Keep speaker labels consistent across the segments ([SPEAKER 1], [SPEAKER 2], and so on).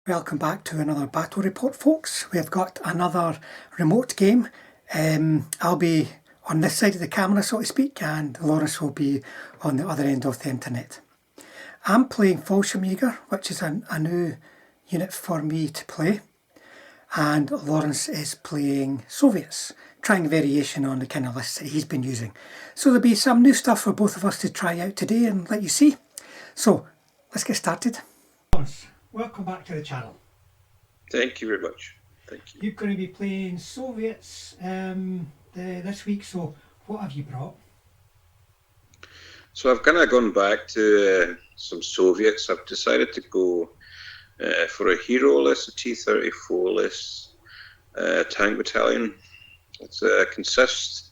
[SPEAKER 1] Welcome back to another battle report, folks. We've got another remote game. I'll be on this side of the camera, so to speak, and Laurence will be on the other end of the internet. I'm playing Falshirmjager, which is a new unit for me to play, and Laurence is playing Soviets, trying a variation on the kind of lists that he's been using. So there'll be some new stuff for both of us to try out today and let you see. So let's get started. Laurence, welcome back to the channel.
[SPEAKER 2] Thank you very much. Thank you.
[SPEAKER 1] You're going to be playing Soviets this week, so what have you brought?
[SPEAKER 2] So I've kind of gone back to some Soviets. I've decided to go for a hero list, a T34 list, tank battalion. It consists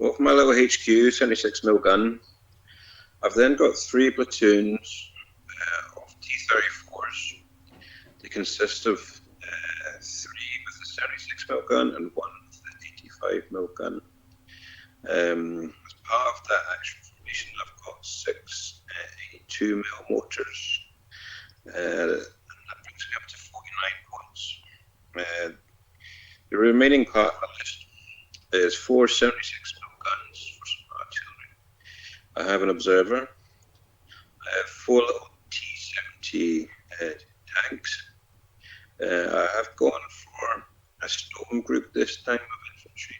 [SPEAKER 2] of my little HQ, 76mm gun. I've then got 3 platoons of T34s. They consist of 3 with the 76mm gun and 1 with the 85mm gun. As part of that action formation, I've got 6 82mm mortars, and that brings me up to 49 points. The remaining part of the list is 4 76mm guns for some artillery. I have an observer. I have 4 little T70 tanks. I have gone for a storm group this time of infantry.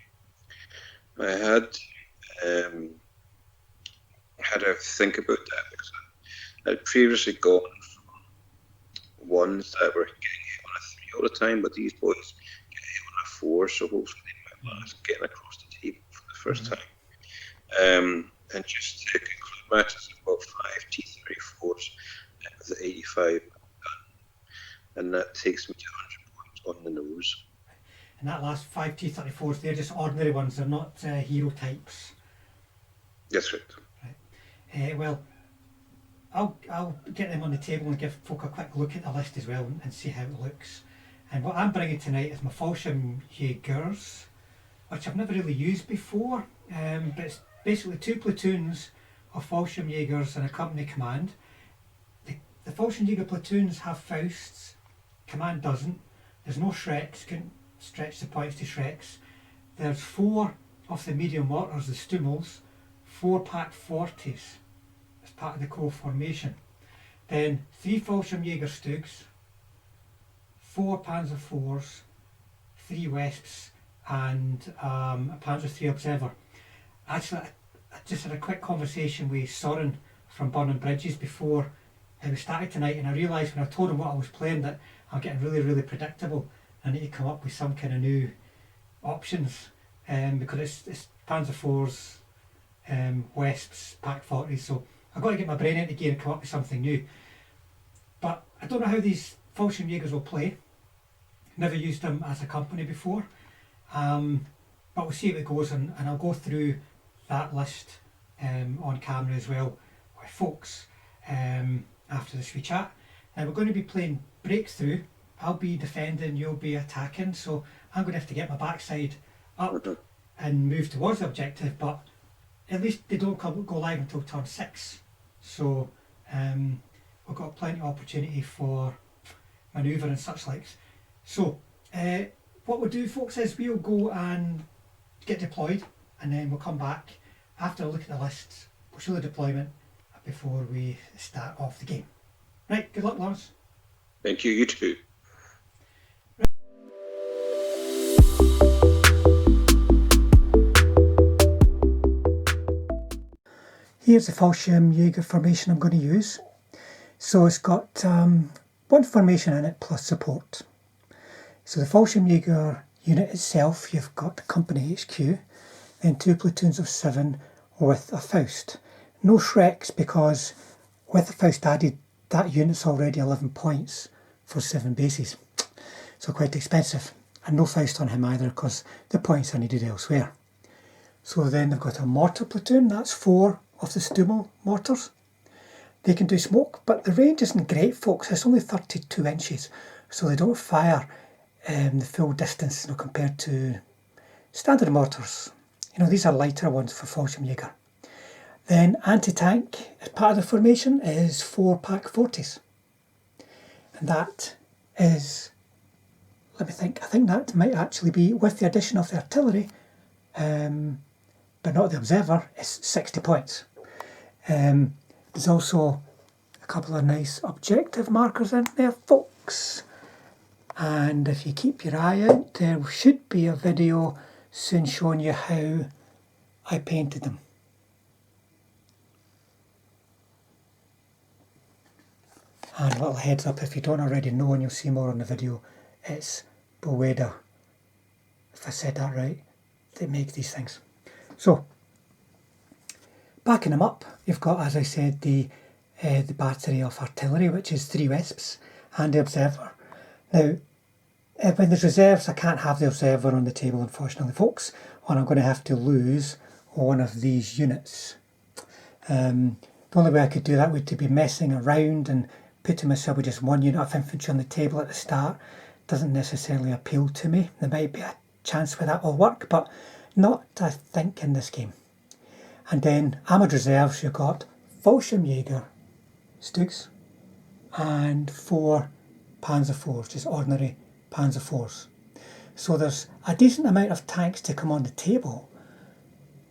[SPEAKER 2] I had a think about that because I had previously gone for ones that were getting hit on a 3 all the time, but these boys get hit on a 4, so hopefully they might last getting across the table for the first time. And just to conclude matters, I've got 5 T34s with the 85 gun, and that takes me to 100 points on the nose.
[SPEAKER 1] And that last 5 T34s, they're just ordinary ones, they're not hero types.
[SPEAKER 2] That's right.
[SPEAKER 1] Well, I'll get them on the table and give folk a quick look at the list as well and see how it looks. And what I'm bringing tonight is my Falshirmjagers, which I've never really used before, but it's basically 2 platoons of Falshirmjagers and a company command. The Falshirmjager platoons have Fausts, command doesn't. There's no Shreks, couldn't stretch the points to Shreks. There's 4 of the medium mortars, the Stummels, 4 Pack 40s as part of the core formation. Then 3 Falshirmjager Stugs, 4 Panzer IVs, 3 Wesps, and a Panzer III Observer. Actually, I just had a quick conversation with Soren from Burning Bridges before we started tonight, and I realised when I told him what I was playing that I'm getting really predictable. I need to come up with some kind of new options, because it's Panzer IVs, Wesps, Pack 40s, so I've got to get my brain into gear and come up with something new. But I don't know how these Falshirmjagers will play. Never used them as a company before, but we'll see how it goes, and I'll go through that list on camera as well with folks after this wee chat. Now we're going to be playing breakthrough. I'll be defending, you'll be attacking, so I'm going to have to get my backside up and move towards the objective, but at least they don't go live until turn 6, so we've got plenty of opportunity for manoeuvre and such likes. So what we'll do, folks, is we'll go and get deployed, and then we'll come back after a look at the lists. We'll show the deployment before we start off the game. Right, good luck, Laurence.
[SPEAKER 2] Thank you, you too.
[SPEAKER 1] Here's the Falshirmjager formation I'm going to use. So it's got 1 formation in it plus support. So the Falshirmjager unit itself, you've got the company HQ, then 2 platoons of 7 with a Faust. No Shreks, because with the Faust added, that unit's already 11 points for 7 bases. So quite expensive. And no Faust on him either, because the points are needed elsewhere. So then they've got a mortar platoon, that's 4 of the Stummel mortars. They can do smoke, but the range isn't great, folks. It's only 32 inches, so they don't fire the full distance, compared to standard mortars. These are lighter ones for Falshirmjager. Then anti-tank, as part of the formation, is 4 Pack 40s. And that is, let me think, I think that might actually be, with the addition of the artillery, but not the observer, it's 60 points. There's also a couple of nice objective markers in there, folks. And if you keep your eye out, there should be a video soon showing you how I painted them. And a little heads up, if you don't already know and you'll see more on the video, it's Boeda, if I said that right, that make these things. So, backing them up, you've got, as I said, the battery of artillery, which is 3 Wisps, and the observer. Now, when there's reserves, I can't have the observer on the table, unfortunately, folks, or I'm going to have to lose one of these units. The only way I could do that would be messing around and putting myself with just one unit of infantry on the table at the start. Doesn't necessarily appeal to me. There might be a chance where that will work, but not, I think, in this game. And then armoured reserves, you've got Falshirmjager, Stugs, and 4 Panzer IVs, just ordinary Panzer IVs. So there's a decent amount of tanks to come on the table.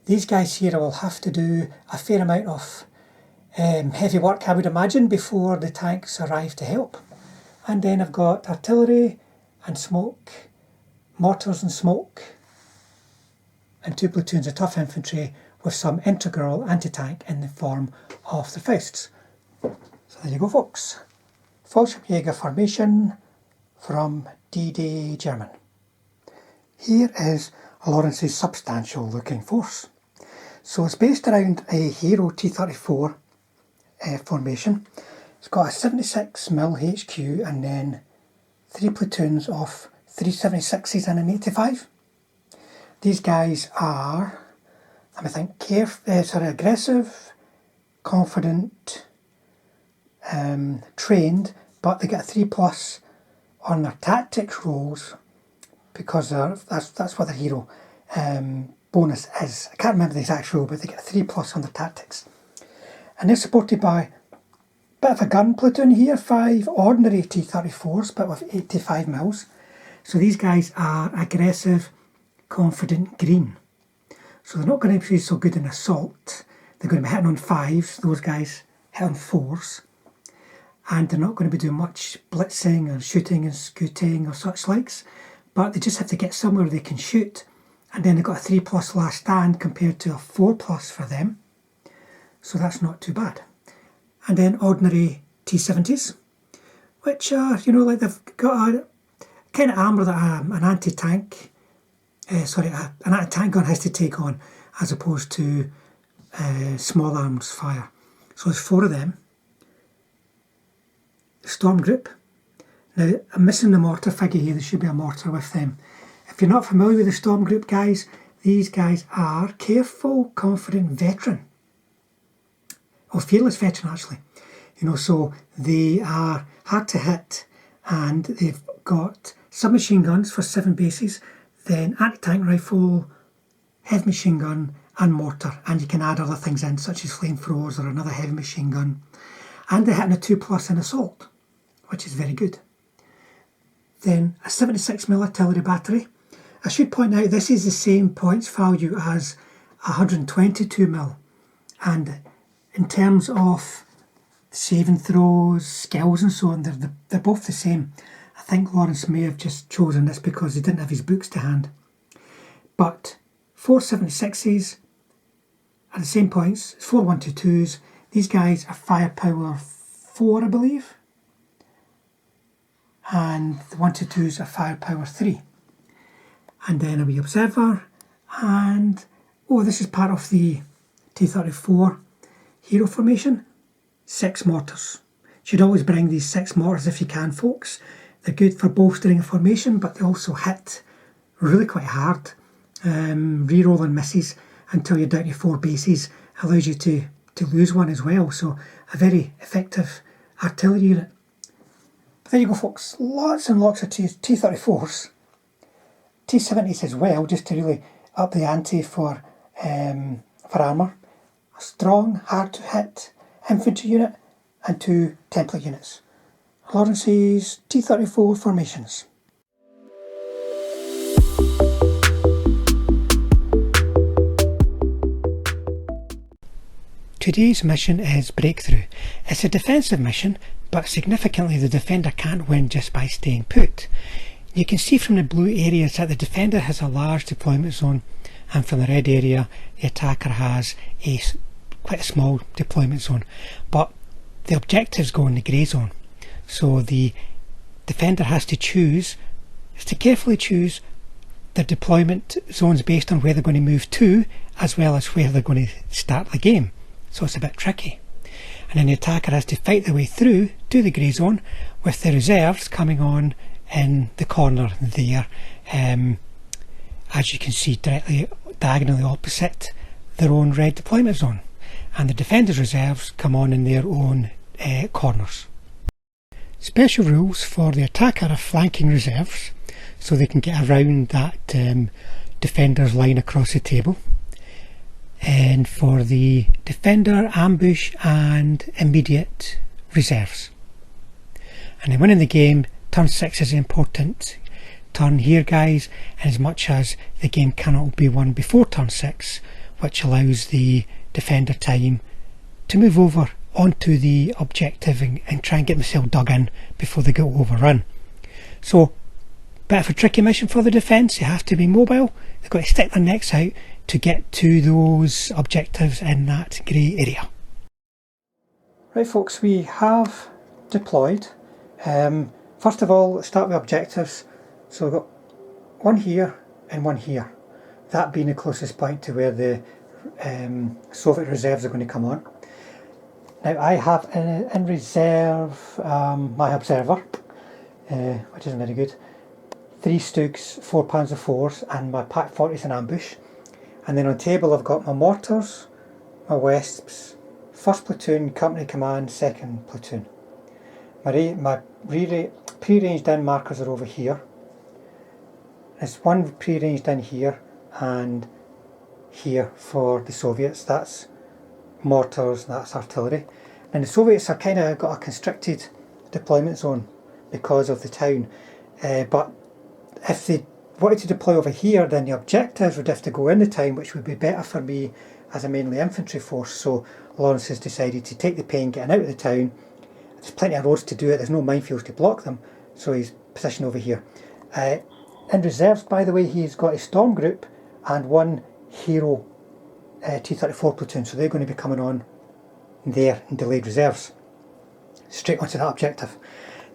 [SPEAKER 1] These guys here will have to do a fair amount of heavy work, I would imagine, before the tanks arrive to help. And then I've got artillery and smoke, mortars and smoke, and 2 platoons of tough infantry with some integral anti-tank in the form of the Fausts. So there you go, folks. Falshirmjager formation from D-Day German. Here is Laurence's substantial looking force. So it's based around a Hero T34 formation. It's got a 76mm HQ and then 3 platoons of 376s and an 85. These guys are, I think, aggressive, confident, trained, but they get a 3+ on their tactics rolls because that's what their hero bonus is. I can't remember the exact rule, but they get a 3+ on their tactics. And they're supported by a bit of a gun platoon here, 5 ordinary T34s, but with 85mm. So these guys are aggressive, confident, green. So they're not going to be so good in assault. They're going to be hitting on 5s, those guys hit on 4s. And they're not going to be doing much blitzing or shooting and scooting or such likes. But they just have to get somewhere they can shoot. And then they've got a 3+ last stand compared to a 4+ for them. So that's not too bad. And then ordinary T70s, which are, like they've got a kind of armour that an anti-tank, an anti-tank gun has to take on, as opposed to small arms fire. So there's 4 of them. The Storm Group. Now, I'm missing the mortar figure here. There should be a mortar with them. If you're not familiar with the Storm Group guys, these guys are careful, confident veteran. Or fearless veteran, actually. So they are hard to hit, and they've got submachine guns for 7 bases, then anti-tank rifle, heavy machine gun, and mortar. And you can add other things in, such as flamethrowers or another heavy machine gun. And they're hitting a 2+ in assault, which is very good. Then a 76mm artillery battery. I should point out this is the same points value as 122mm, and in terms of saving throws, skills and so on, they're both the same. I think Laurence may have just chosen this because he didn't have his books to hand. But 4 76s at the same points, 4 122s. These guys are firepower 4, I believe. And the 122s are firepower 3. And then a wee observer. And, this is part of the T34 Hero formation. 6 mortars. Should always bring these 6 mortars if you can, folks. They're good for bolstering a formation, but they also hit really quite hard. Re-rolling misses until you're down to 4 bases allows you to lose one as well. So a very effective artillery unit. But there you go, folks. Lots and lots of T34s. T70s as well, just to really up the ante for armour. A strong, hard to hit infantry unit and 2 template units. Laurence's T34 formations. Today's mission is Breakthrough. It's a defensive mission, but significantly the defender can't win just by staying put. You can see from the blue areas that the defender has a large deployment zone, and from the red area the attacker has quite a small deployment zone, but the objectives go in the grey zone. So the defender has to carefully choose their deployment zones based on where they're going to move to, as well as where they're going to start the game. So it's a bit tricky. And then the attacker has to fight their way through to the grey zone with the reserves coming on in the corner there, as you can see, diagonally opposite their own red deployment zone. And the defender's reserves come on in their own corners. Special rules for the attacker are flanking reserves, so they can get around that defender's line across the table. And for the defender, ambush and immediate reserves. And then winning the game, turn 6 is an important turn here, guys, and as much as the game cannot be won before turn 6, which allows the defender time to move over onto the objective and try and get themselves dug in before they get overrun. So, bit of a tricky mission for the defence. You have to be mobile, they've got to stick their necks out to get to those objectives in that grey area. Right folks, we have deployed. First of all, let's start with objectives. So we've got one here and one here, that being the closest point to where the Soviet reserves are going to come on. Now I have in reserve my observer, which isn't very good, 3 Stugs, 4 Panzer IVs and my Pak 40s in ambush. And then on table I've got my mortars, my Wesps, 1st platoon, company command, 2nd platoon. My pre-ranged in markers are over here. There's one pre-ranged in here and here for the Soviets. That's mortars, that's artillery. And the Soviets are kind of got a constricted deployment zone because of the town. But if they wanted to deploy over here, then the objectives would have to go in the town, which would be better for me as a mainly infantry force. So Laurence has decided to take the pain getting out of the town. There's plenty of roads to do it, there's no minefields to block them, so he's positioned over here. In reserves, by the way, he's got a storm group and 1 Hero T34 platoon, so they're going to be coming on there in delayed reserves, straight onto that objective.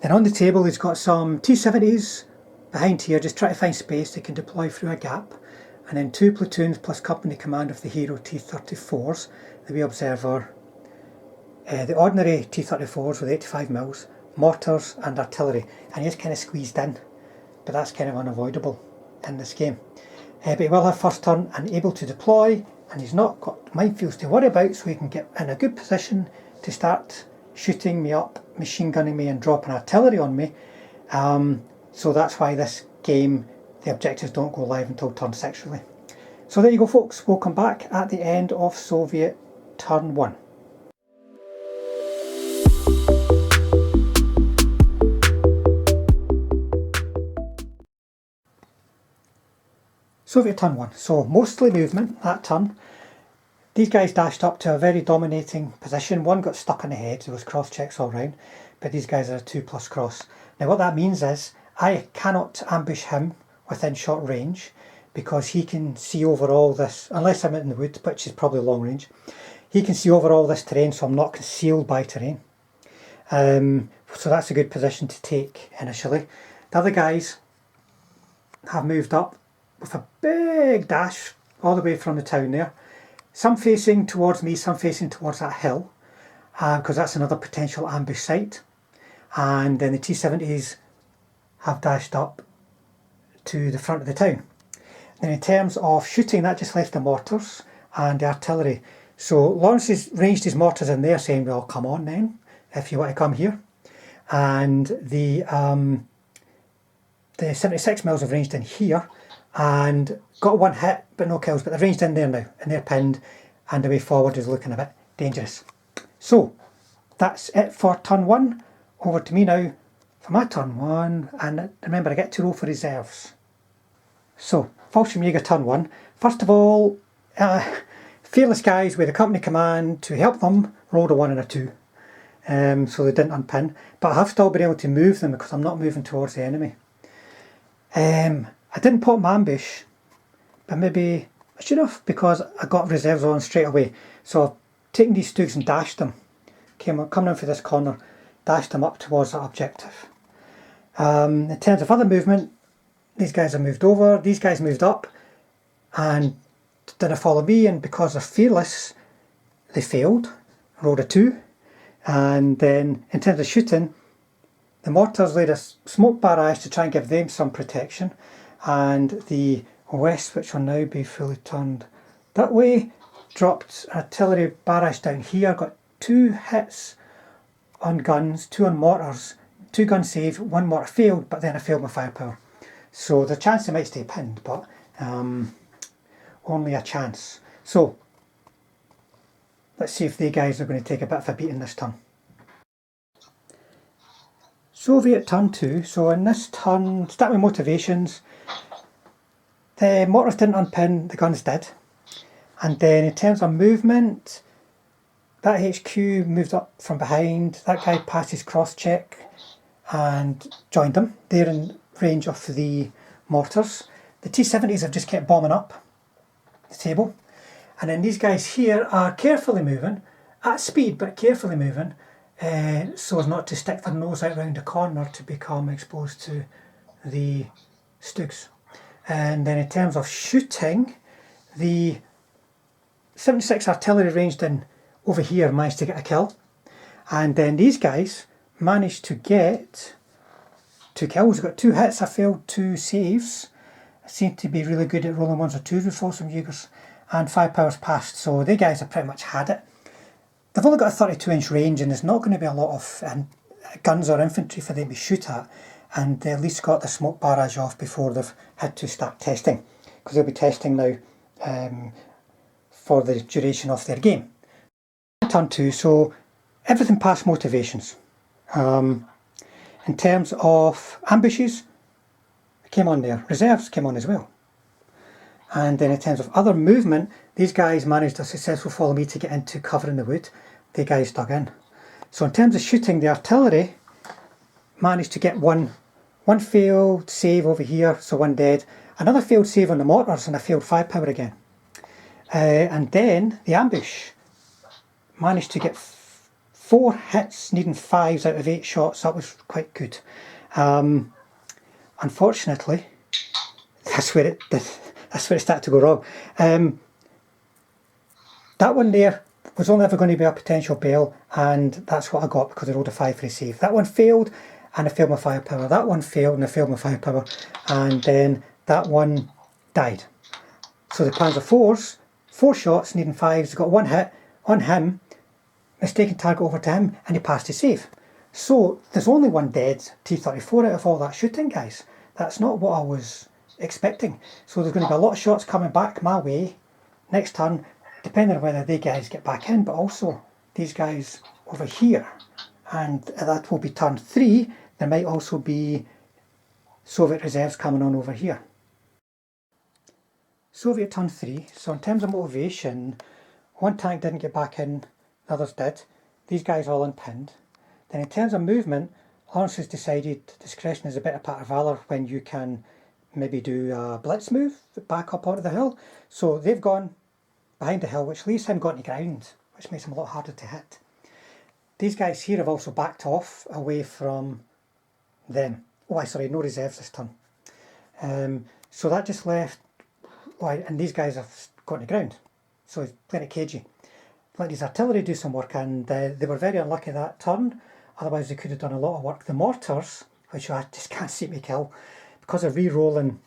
[SPEAKER 1] Then on the table he's got some T70s behind here, just try to find space they can deploy through a gap, and then 2 platoons plus company command of the Hero T34s, the wee observer, the ordinary T34s with 85mm, mortars and artillery, and he's kind of squeezed in, but that's kind of unavoidable in this game. But he will have first turn and able to deploy, and he's not got minefields to worry about, so he can get in a good position to start shooting me up, machine gunning me and dropping artillery on me. So that's why this game, the objectives don't go live until turn 6 really. So there you go folks, we'll come back at the end of Soviet turn 1. Soviet turn 1, so mostly movement that turn. These guys dashed up to a very dominating position. One got stuck on the head, there was cross checks all round, but these guys are a 2+ cross. Now what that means is I cannot ambush him within short range because he can see over all this, unless I'm in the wood, which is probably long range. He can see over all this terrain, so I'm not concealed by terrain. So that's a good position to take initially. The other guys have moved up with a big dash all the way from the town there. Some facing towards me, some facing towards that hill, because that's another potential ambush site. And then the T70s have dashed up to the front of the town. Then in terms of shooting, that just left the mortars and the artillery. So Laurence has ranged his mortars in there saying, well, come on then, if you want to come here. And the 76mm have ranged in here and got 1 hit but no kills, but they're ranged in there now and they're pinned, and the way forward is looking a bit dangerous. So that's it for turn 1. Over to me now for my turn 1, and remember I get to roll for reserves. So, Falshirmjager turn 1. First of all, fearless guys with a company command to help them rolled a 1 and a 2. So they didn't unpin, but I have still been able to move them because I'm not moving towards the enemy. I didn't put my ambush, but maybe I should have, because I got reserves on straight away. So I've taken these Stoogs and dashed them. Coming in for this corner, dashed them up towards that objective. In terms of other movement, these guys have moved over, these guys moved up and didn't follow me, and because they're fearless, they failed, rolled a 2. And then in terms of shooting, the mortars laid a smoke barrage to try and give them some protection, and the west, which will now be fully turned that way, dropped artillery barrage down here, got 2 hits on guns, 2 on mortars, 2 gun save, 1 mortar failed, but then I failed my firepower. So the chance they might stay pinned, but only a chance. So let's see if the guys are going to take a bit of a beating this turn. Soviet turn 2. So in this turn, start with motivations. The mortars didn't unpin, the guns did. And then in terms of movement, that HQ moved up from behind. That guy passed his cross check and joined them. They're in range of the mortars. The T34s have just kept bombing up the table. And then these guys here are carefully moving, at speed but carefully moving, so as not to stick their nose out round the corner to become exposed to the Stoogs. And then in terms of shooting, the 76 artillery ranged in over here managed to get a kill. And then these guys managed to get 2 kills. Got 2 hits, I failed 2 saves. I seem to be really good at rolling 1s or 2s with Falshirmjagers. And 5 powers passed, so they guys have pretty much had it. They've only got a 32-inch range, and there's not going to be a lot of guns or infantry for them to shoot at, and they at least got the smoke barrage off before they've had to start testing, because they'll be testing now for the duration of their game. Turn 2, so everything past motivations. In terms of ambushes, came on there. Reserves came on as well. And then in terms of other movement, these guys managed a successful follow me to get into cover in the wood. The guys dug in. So in terms of shooting, the artillery managed to get one failed save over here, so 1 dead. Another failed save on the mortars, and a failed 5 power again. And then the ambush managed to get 4 hits, needing 5s out of 8 shots. That was quite good. Unfortunately, that's where it started to go wrong. That one there was only ever going to be a potential bail, and that's what I got because I rolled a 5 for a save. That one failed, and I failed my firepower. That one failed, and I failed my firepower. And then that one died. So the Panzer IVs, 4 shots, needing 5s, got 1 hit on him, mistaken target over to him, and he passed his save. So there's only 1 dead T34 out of all that shooting, guys. That's not what I was expecting. So there's going to be a lot of shots coming back my way next turn, depending on whether they guys get back in, but also these guys over here. And that will be turn 3. There might also be Soviet reserves coming on over here. Soviet turn 3. So in terms of motivation, 1 tank didn't get back in, the others did. These guys all unpinned. Then in terms of movement, Laurence has decided discretion is a better part of valour when you can maybe do a blitz move back up onto the hill. So they've gone behind the hill, which leaves him going to ground, which makes him a lot harder to hit. These guys here have also backed off away from them. Oh, sorry, no reserves this turn. So that just left, and these guys have gone to ground. So he's playing it cagey. Let his artillery do some work, and they were very unlucky that turn. Otherwise they could have done a lot of work. The mortars, which I just can't see me kill, because of re-rolling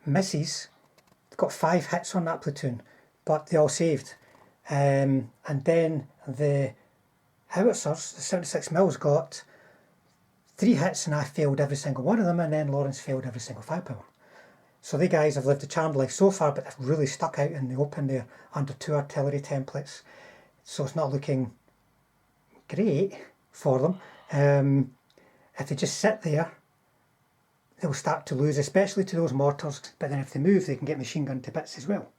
[SPEAKER 1] misses, they've got 5 hits on that platoon, but they all saved. And then the howitzers, the 76 mils, got 3 hits, and I failed every single one of them, and then Laurence failed every single firepower. So the guys have lived a charmed life so far, but they've really stuck out in the open there under 2 artillery templates. So it's not looking great for them. if they just sit there, they'll start to lose, especially to those mortars, but then if they move they can get machine gunned to bits as well.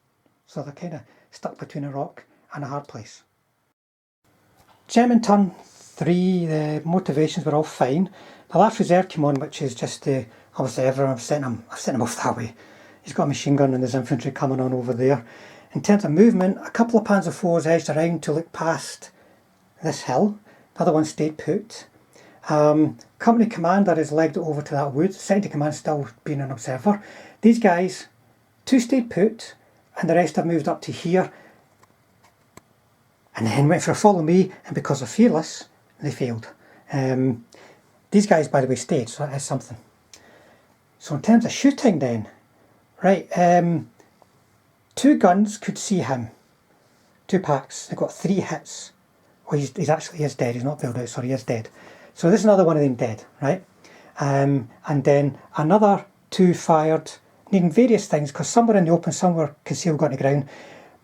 [SPEAKER 1] So they're kind of stuck between a rock and a hard place. Gentleman turn 3, the motivations were all fine. The last reserve came on, which is just the, obviously everyone, I've sent him off that way. He's got a machine gun and there's infantry coming on over there. In terms of movement, a couple of Panzer IVs edged around to look past this hill. The other one stayed put. Company commander is legged over to that wood. Secondary command still being an observer. These guys, 2 stayed put and the rest have moved up to here and then went for a follow me, and because they're fearless they failed. These guys, by the way, stayed, so that is something. So in terms of shooting then, right, 2 guns could see him. 2 packs, they got 3 hits. Well, he's actually, he is dead, he's not built out, sorry, he is dead. So this is another one of them dead, right? And then another 2 fired, needing various things, because some were in the open, some were concealed, got on the ground.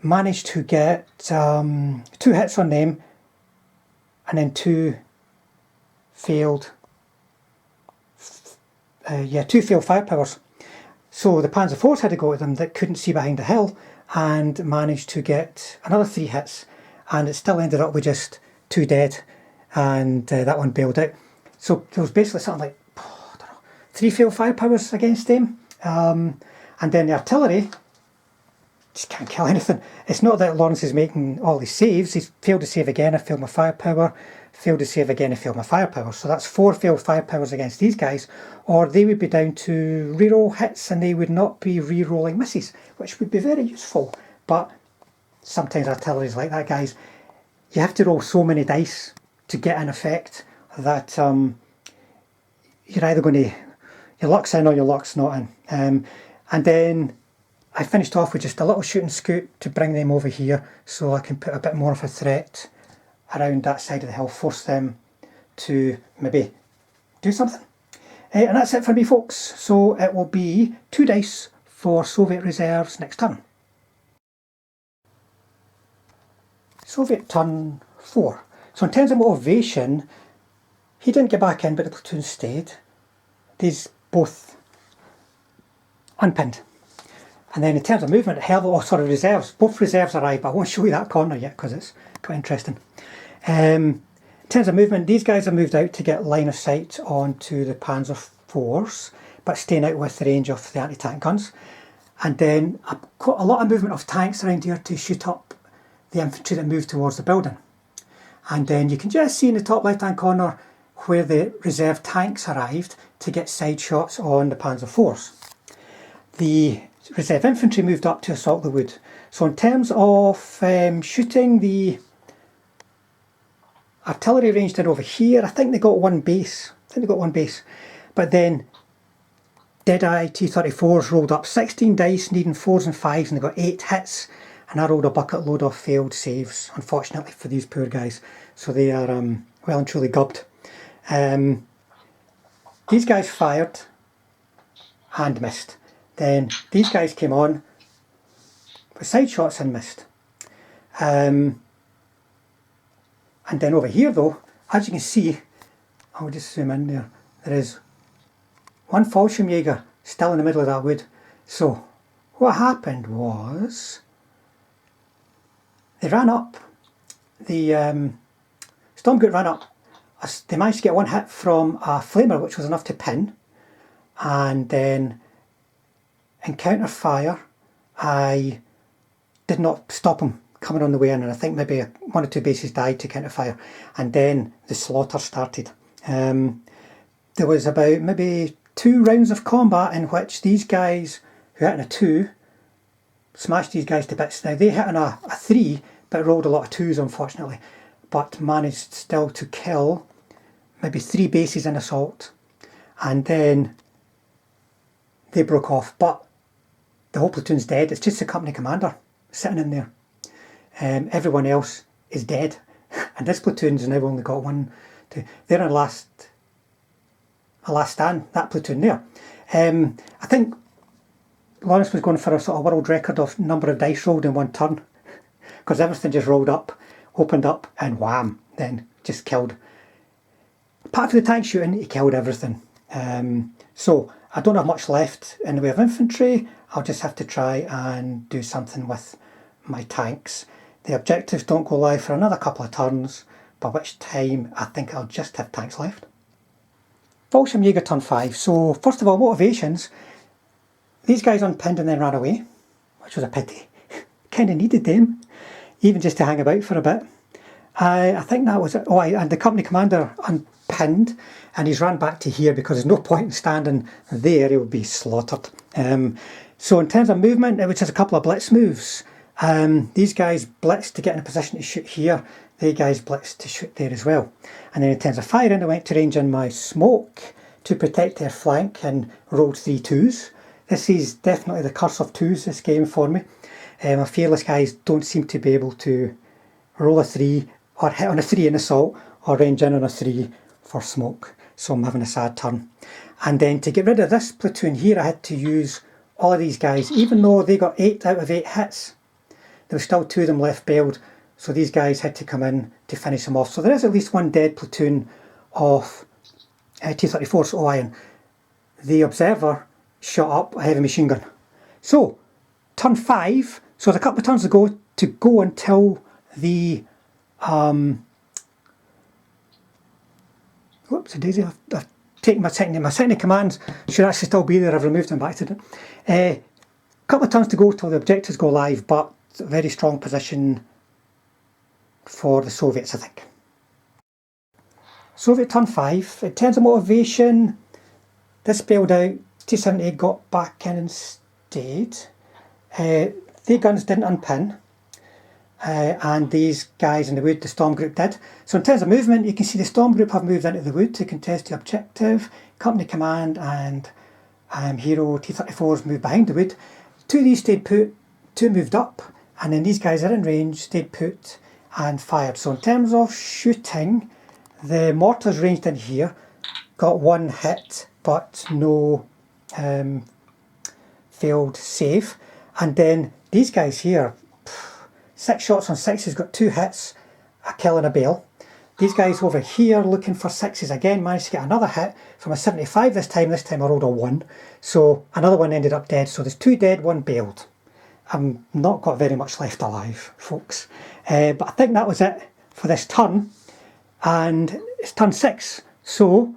[SPEAKER 1] Managed to get 2 hits on them, and then 2 failed, 2 failed firepowers. So the Panzer IVs had to go at them that couldn't see behind the hill, and managed to get another 3 hits, and it still ended up with just 2 dead, and that one bailed out. So there was basically something like, I don't know, 3 failed firepowers against them, and then the artillery just can't kill anything. It's not that Laurence is making all these saves. He's failed to save again, I failed my firepower, failed to save again, I failed my firepower. So that's 4 failed firepowers against these guys, or they would be down to reroll hits and they would not be re-rolling misses, which would be very useful. But sometimes artillery is like that, guys. You have to roll so many dice to get an effect that you're either going to, your luck's in or your luck's not in. And then I finished off with just a little shooting scoot to bring them over here so I can put a bit more of a threat around that side of the hill, force them to maybe do something. And that's it for me, folks. So it will be 2 dice for Soviet reserves next turn. Soviet turn 4. So in terms of motivation, he didn't get back in, but the platoon stayed. These both unpinned. And then in terms of movement, reserves. Both reserves arrived, but I won't show you that corner yet because it's quite interesting. In terms of movement, these guys have moved out to get line of sight onto the Panzer IVs, but staying out with the range of the anti-tank guns. And then quite a lot of movement of tanks around here to shoot up the infantry that move towards the building. And then you can just see in the top left hand corner where the reserve tanks arrived to get side shots on the Panzer IVs. The reserve infantry moved up to assault the wood. So in terms of shooting, the artillery ranged in over here. I think they got 1 base. But then Deadeye T34s rolled up 16 dice, needing 4s and 5s, and they got 8 hits. And I rolled a bucket load of failed saves, unfortunately for these poor guys. So they are well and truly gubbed. These guys fired and missed. Then these guys came on with side shots and missed. And then over here though, as you can see, I'll just zoom in there, there is 1 Falshirmjager still in the middle of that wood. So what happened was, they ran up, the Stormgut ran up, they managed to get 1 hit from a flamer which was enough to pin, and then in counter fire I did not stop him coming on the way in, and I think maybe 1 or 2 bases died to counter fire, and then the slaughter started. There was about maybe 2 rounds of combat in which these guys who hit on a 2 smashed these guys to bits. Now they hit on a 3 but rolled a lot of 2s unfortunately, but managed still to kill maybe 3 bases in assault, and then they broke off. But the whole platoon's dead. It's just the company commander sitting in there. Everyone else is dead, and this platoon's now only got 1, 2. They're in a last stand, that platoon there. I think Laurence was going for a sort of world record of number of dice rolled in 1 turn, because everything just rolled up, opened up, and wham, then just killed. apart from the tank shooting, he killed everything. So I don't have much left in the way of infantry. I'll just have to try and do something with my tanks. The objectives don't go live for another couple of turns, by which time I think I'll just have tanks left. Falshirmjager turn 5. So first of all, motivations. These guys unpinned and then ran away, which was a pity. Kind of needed them, even just to hang about for a bit. I think that was it. Oh, and the company commander unpinned, and he's ran back to here because there's no point in standing there, he would be slaughtered. So in terms of movement, it was just a couple of blitz moves. These guys blitzed to get in a position to shoot here. They guys blitzed to shoot there as well. And then in terms of firing, I went to range in my smoke to protect their flank and rolled 3 2s. This is definitely the curse of 2s, this game for me. My fearless guys don't seem to be able to roll a 3 or hit on a 3 in assault or range in on a 3 for smoke. So I'm having a sad turn. And then to get rid of this platoon here, I had to use all of these guys. Even though they got 8 out of 8 hits, there were still 2 of them left bailed. So these guys had to come in to finish them off. So there is at least one dead platoon of T34s. Oh, iron. The observer shot up a heavy machine gun. So turn 5. So there's a couple of turns to go until the whoops a daisy. I've taken my second commands should actually still be there. I've removed them by accident. A couple of turns to go till the objectives go live, but a very strong position for the Soviets, I think. Soviet turn 5. In terms of motivation, this bailed out. T78 got back in instead. Their guns didn't unpin. And these guys in the wood, the storm group did. So in terms of movement, you can see the storm group have moved into the wood to contest the objective. Company command and Hero T34s moved behind the wood. 2 of these stayed put, 2 moved up, and then these guys are in range, stayed put and fired. So in terms of shooting, the mortars ranged in here, got 1 hit but no failed save. And then these guys here, 6 shots on 6s, got 2 hits, a kill and a bail. These guys over here looking for 6s again managed to get another hit from a 75 this time. This time I rolled a 1. So another one ended up dead. So there's 2 dead, 1 bailed. I've not got very much left alive, folks. But I think that was it for this turn. And it's turn 6. So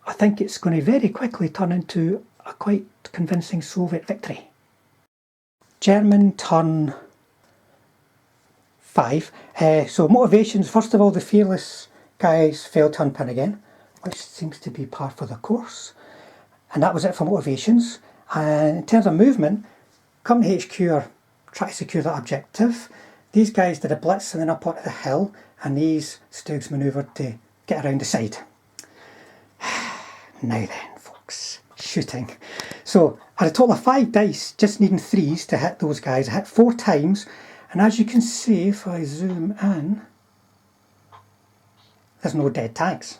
[SPEAKER 1] I think it's going to very quickly turn into a quite convincing Soviet victory. German turn 5. So motivations, first of all, the fearless guys failed to unpin again, which seems to be par for the course. And that was it for motivations. And in terms of movement, Company HQ are trying to secure that objective. These guys did a blitz and then up onto the hill, and these Stoogs manoeuvred to get around the side. Now then, folks, shooting. So I had a total of 5 dice, just needing 3s to hit those guys. I hit 4 times, and as you can see, if I zoom in, there's no dead tanks.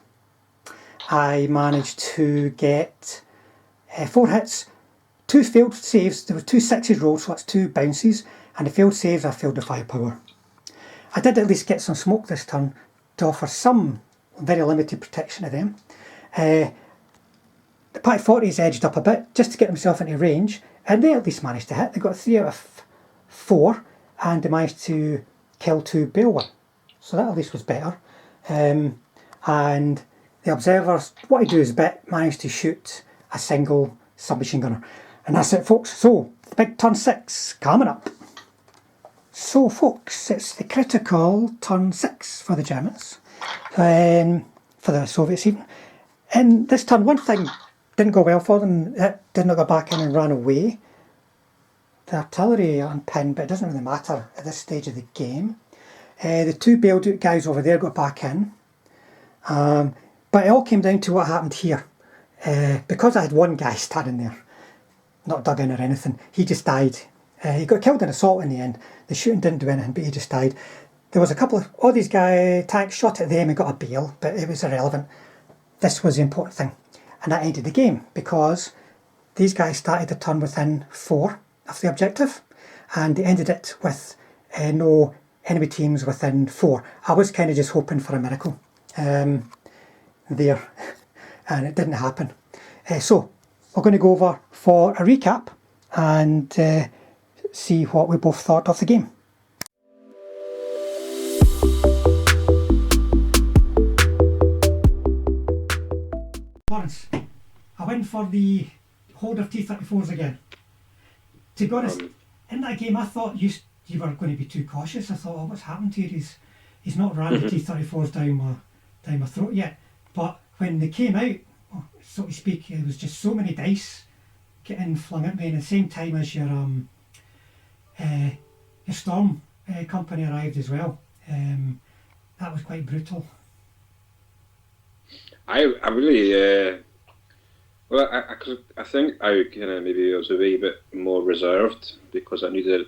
[SPEAKER 1] I managed to get 4 hits, 2 failed saves. There were 2 6s rolled, so that's 2 bounces, and the failed saves, I failed the firepower. I did at least get some smoke this turn to offer some very limited protection to them. The T34s edged up a bit just to get themselves into range, and they at least managed to hit. They got 3 out of 4, and they managed to kill 2, bail 1. So that at least was better. And the observers, what I do is managed to shoot a single submachine gunner. And that's it, folks. So, the big turn 6 coming up. So, folks, it's the critical turn 6 for the Germans. For the Soviets even. In this turn, one thing didn't go well for them. It did not go back in and ran away. The artillery unpinned, but it doesn't really matter at this stage of the game. The 2 bailed out guys over there got back in. But it all came down to what happened here. Because I had 1 guy standing there, not dug in or anything, he just died. He got killed in assault in the end. The shooting didn't do anything, but he just died. There was a couple of, all these tanks shot at them and got a bail, but it was irrelevant. This was the important thing. And that ended the game, because these guys started the turn within 4 of the objective, and they ended it with no enemy teams within 4. I was kind of just hoping for a miracle. there, and it didn't happen. So we're going to go over for a recap and see what we both thought of the game. Laurence, I went for the hold of T34s again. To be honest, in that game I thought you were going to be too cautious. I thought, oh, what's happened here? He's not ran the T34s down my throat yet. But when they came out, so to speak, it was just so many dice getting flung at me, and at the same time as your storm company arrived as well. That was quite brutal.
[SPEAKER 3] I really well, I think I kind of maybe was a wee bit more reserved because I knew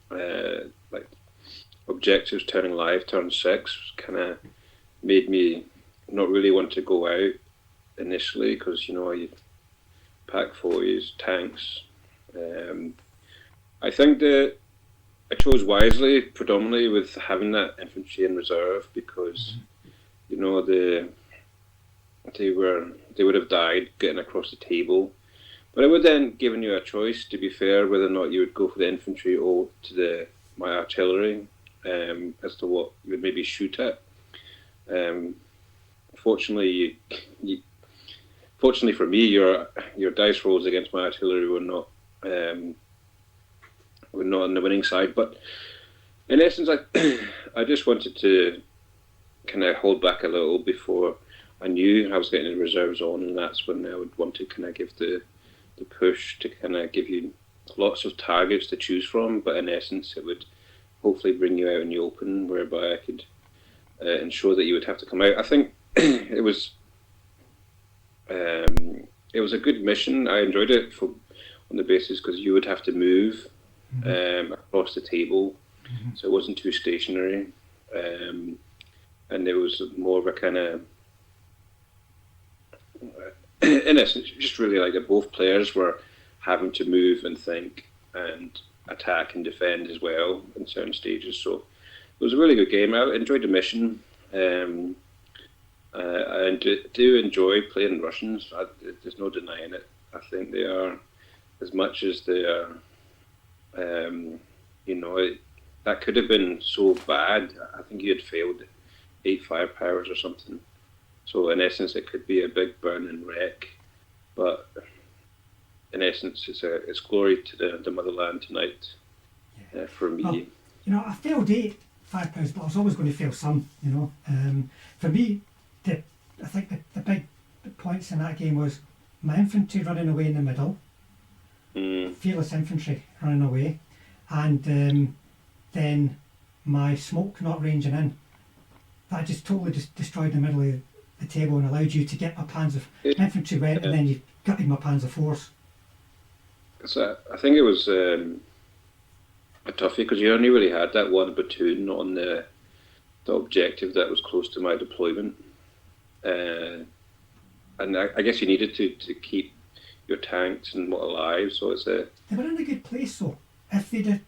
[SPEAKER 3] that like objectives turning live turn 6 kind of made me not really want to go out initially, because you pack 40s, tanks. I think that I chose wisely, predominantly with having that infantry in reserve, because they would have died getting across the table. But it would then given you a choice, to be fair, whether or not you would go for the infantry or to my artillery, as to what you would maybe shoot at. Fortunately for me, your dice rolls against my artillery were not on the winning side. But in essence, I just wanted to kind of hold back a little before I knew I was getting the reserves on, and that's when I would want to kind of give the push to kind of give you lots of targets to choose from. But in essence, it would hopefully bring you out in the open, whereby I could ensure that you would have to come out. I think it was a good mission. I enjoyed it on the basis because you would have to move across the table, so it wasn't too stationary, and it was more of a kind of, in essence, just really like that both players were having to move and think and attack and defend as well in certain stages. So it was a really good game. I enjoyed the mission. I do enjoy playing Russians. There's no denying it. I think they are, as much as they are, that could have been so bad. I think you had failed 8 firepowers or something. So in essence, it could be a big burn and wreck. But in essence, it's glory to the motherland tonight for me.
[SPEAKER 1] Well, I failed 8 firepowers, but I was always going to fail some. For me, I think the big points in that game was my infantry running away in the middle, fearless infantry running away, and then my smoke not ranging in. That just totally destroyed the middle of the table and allowed you to get my Panzer infantry went, and then you gutted my Panzer IVs.
[SPEAKER 3] So I think it was a toughie, because you only really had that one platoon on the objective that was close to my deployment, and I guess you needed to keep your tanks and what alive. So
[SPEAKER 1] they were in a good place though. If they'd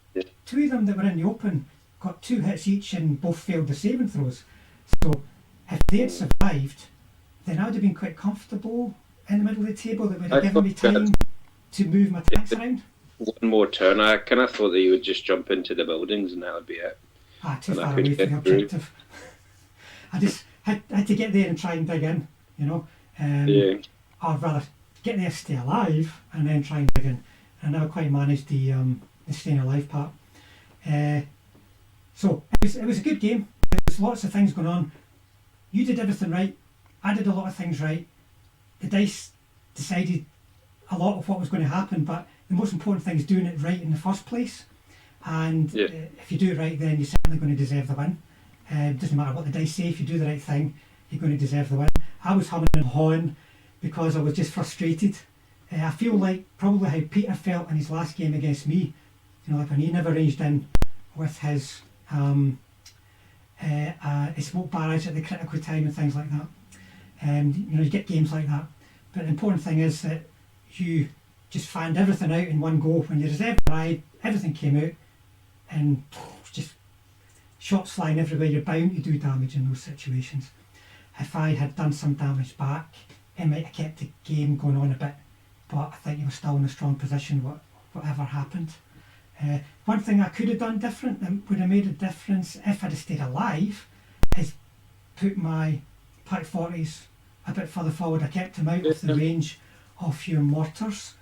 [SPEAKER 1] two of them that were in the open got 2 hits each and both failed the saving throws, so if they had survived, then I would have been quite comfortable in the middle of the table. That would have given me time to move my tanks around.
[SPEAKER 3] One more turn, I kind of thought that you would just jump into the buildings and that would be it.
[SPEAKER 1] Too far away from the objective. I just had to get there and try and dig in, I'd rather get there, stay alive, and then try and dig in. And I never quite managed the staying alive part. So it was a good game. There was lots of things going on. You did everything right. I did a lot of things right. The dice decided a lot of what was going to happen, but the most important thing is doing it right in the first place. And if you do it right, then you're certainly going to deserve the win. It doesn't matter what the dice say. If you do the right thing, you're going to deserve the win. I was humming and hawing because I was just frustrated. I feel like probably how Peter felt in his last game against me. Like when he never ranged in with his smoke barrage at the critical time and things like that. You get games like that. But the important thing is that you just find everything out in one go. When you reserved the ride, everything came out, and just shots flying everywhere. You're bound to do damage in those situations. if I had done some damage back, it might have kept the game going on a bit, but I think you were still in a strong position whatever happened. One thing I could have done different that would have made a difference if I'd have stayed alive is put my T34s a bit further forward. I kept them out of the range of your mortars,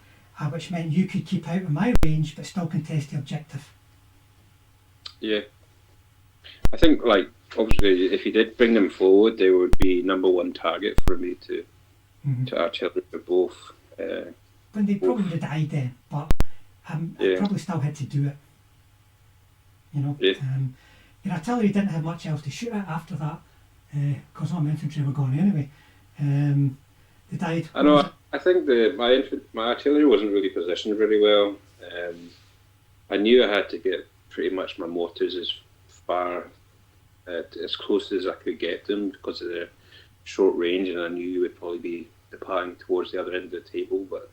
[SPEAKER 1] which meant you could keep out of my range but still contest the objective.
[SPEAKER 3] Yeah. I think, like, obviously, if you did bring them forward, they would be #1 target for me to artillery for both.
[SPEAKER 1] When they probably would have died then, but I probably still had to do it. You know, your artillery didn't have much else to shoot at after that, because all my infantry were gone anyway. They died.
[SPEAKER 3] I know. I think my artillery wasn't really positioned very well. I knew I had to get pretty much my mortars as far, as close as I could get them because of the short range, and I knew you would probably be departing towards the other end of the table. But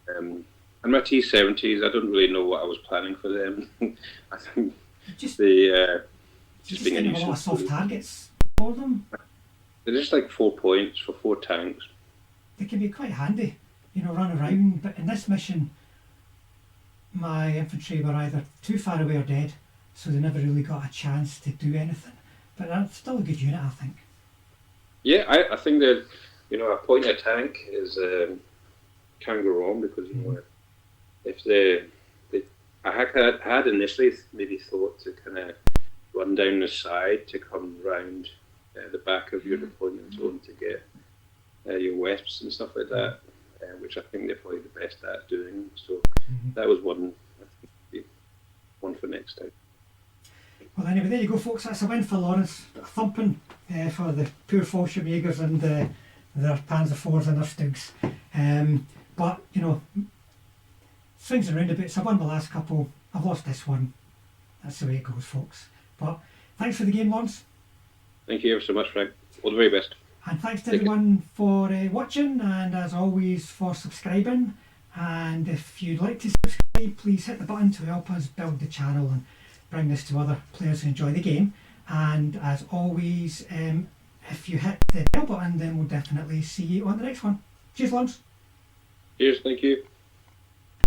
[SPEAKER 3] and my T70s, I don't really know what I was planning for them. I think just being a
[SPEAKER 1] nuisance. A lot of soft targets for them.
[SPEAKER 3] They're just like 4 points for 4 tanks.
[SPEAKER 1] They can be quite handy, you know, run around. But in this mission, my infantry were either too far away or dead, so they never really got a chance to do anything. But that's still a good unit, I think. Yeah,
[SPEAKER 3] I think that, you know, a point a tank is can go wrong because, you know, if I had initially maybe thought to kind of run down the side to come round the back of your deployment zone to get your wesps and stuff like that, which I think they're probably the best at doing. So that was one for next time.
[SPEAKER 1] Well, anyway, there you go, folks. That's a win for Laurence. A thumping for the poor Falshirmjagers and their Panzer IVs and their Stugs. But, you know, swings and roundabouts. I've won the last couple. I've lost this one. That's the way it goes, folks. But thanks for the game, Laurence.
[SPEAKER 3] Thank you ever so much, Frank. All the very best.
[SPEAKER 1] And thanks to everyone for watching, and as always for subscribing. And if you'd like to subscribe, please hit the button to help us build the channel and bring this to other players who enjoy the game. And as always, if you hit the bell button, then we'll definitely see you on the next one. Cheers, Laurence.
[SPEAKER 3] Cheers, thank you.